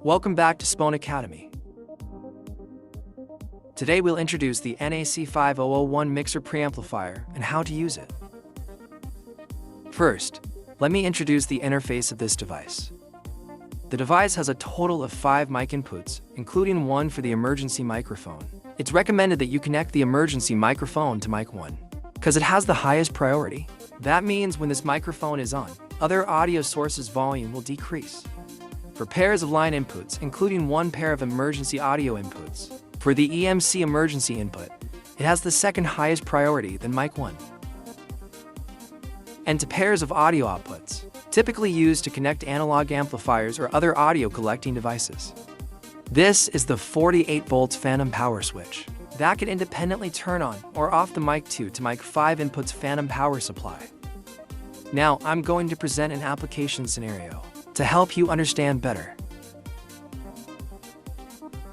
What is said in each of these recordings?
Welcome back to SPON Academy. Today we'll introduce the NAC 5001 mixer preamplifier and how to use it. First, let me introduce the interface of this device. The device has a total of 5 mic inputs, including one for the emergency microphone. It's recommended that you connect the emergency microphone to mic 1, because it has the highest priority. That means when this microphone is on, other audio sources' volume will decrease. For pairs of line inputs, including one pair of emergency audio inputs, for the EMC emergency input, it has the second highest priority than mic 1. And to pairs of audio outputs, typically used to connect analog amplifiers or other audio collecting devices. This is the 48 volts phantom power switch that can independently turn on or off the mic 2 to mic 5 inputs phantom power supply. Now I'm going to present an application scenario to help you understand better.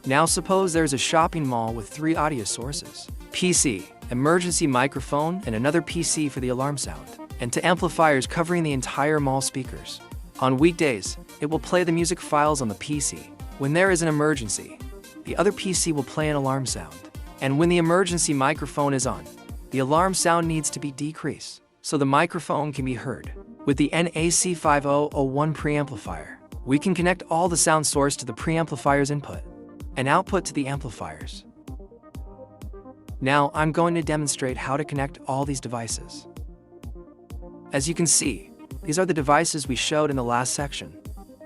Now suppose there's a shopping mall with 3 audio sources: PC, emergency microphone, and another PC for the alarm sound, and 2 amplifiers covering the entire mall speakers. On weekdays, it will play the music files on the PC. When there is an emergency, the other PC will play an alarm sound. And when the emergency microphone is on, the alarm sound needs to be decreased so the microphone can be heard. With the NAC 5001 preamplifier, we can connect all the sound source to the preamplifier's input and output to the amplifiers. Now I'm going to demonstrate how to connect all these devices. As you can see, these are the devices we showed in the last section.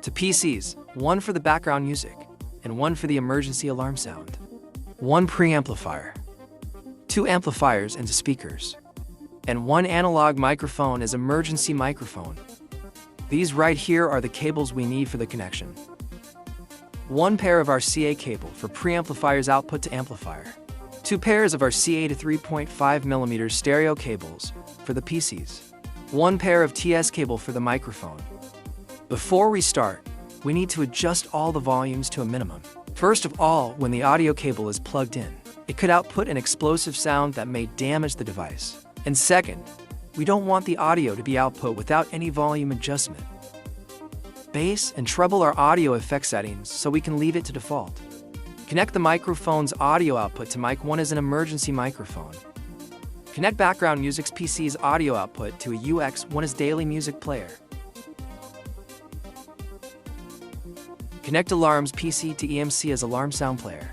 To PCs, one for the background music, and one for the emergency alarm sound. 1 preamplifier, 2 amplifiers into speakers, and 1 analog microphone as emergency microphone. These right here are the cables we need for the connection. 1 pair of RCA cable for preamplifier's output to amplifier. 2 pairs of RCA to 3.5mm stereo cables for the PCs. 1 pair of TS cable for the microphone. Before we start, we need to adjust all the volumes to a minimum. First of all, when the audio cable is plugged in, it could output an explosive sound that may damage the device. And second, we don't want the audio to be output without any volume adjustment. Bass and treble are audio effect settings, so we can leave it to default. Connect the microphone's audio output to mic 1 as an emergency microphone. Connect background music's PC's audio output to a UX1 as daily music player. Connect alarm's PC to EMC as alarm sound player.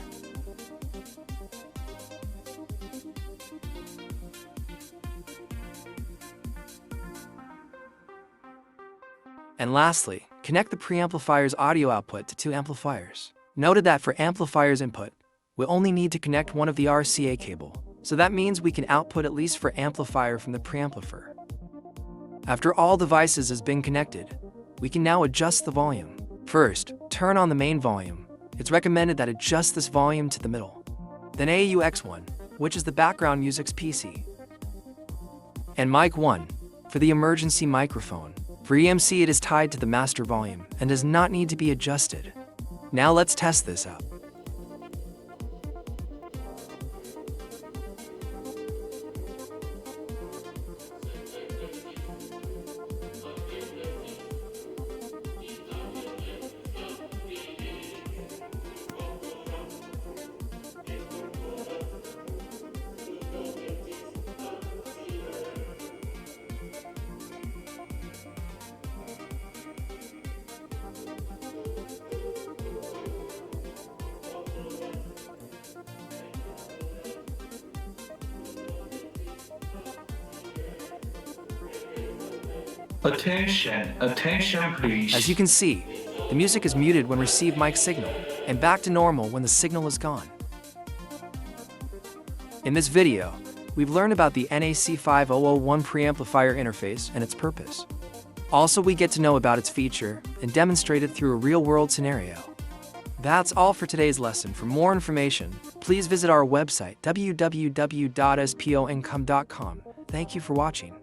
And lastly, connect the preamplifier's audio output to 2 amplifiers. Noted that for amplifier's input, we'll only need to connect one of the RCA cable, so that means we can output at least for amplifier from the preamplifier. After all devices has been connected, we can now adjust the volume. First, turn on the main volume. It's recommended that adjust this volume to the middle. Then AUX1, which is the background music's PC. And mic 1, for the emergency microphone. For EMC, it is tied to the master volume and does not need to be adjusted. Now let's test this out. Attention please. As you can see, the music is muted when received mic signal and back to normal when the signal is gone. In this video, we've learned about the NAC 5001 preamplifier interface and its purpose. Also, we get to know about its feature and demonstrate it through a real-world scenario. That's all for today's lesson. For more information, please visit our website www.sponcom.com. Thank you for watching.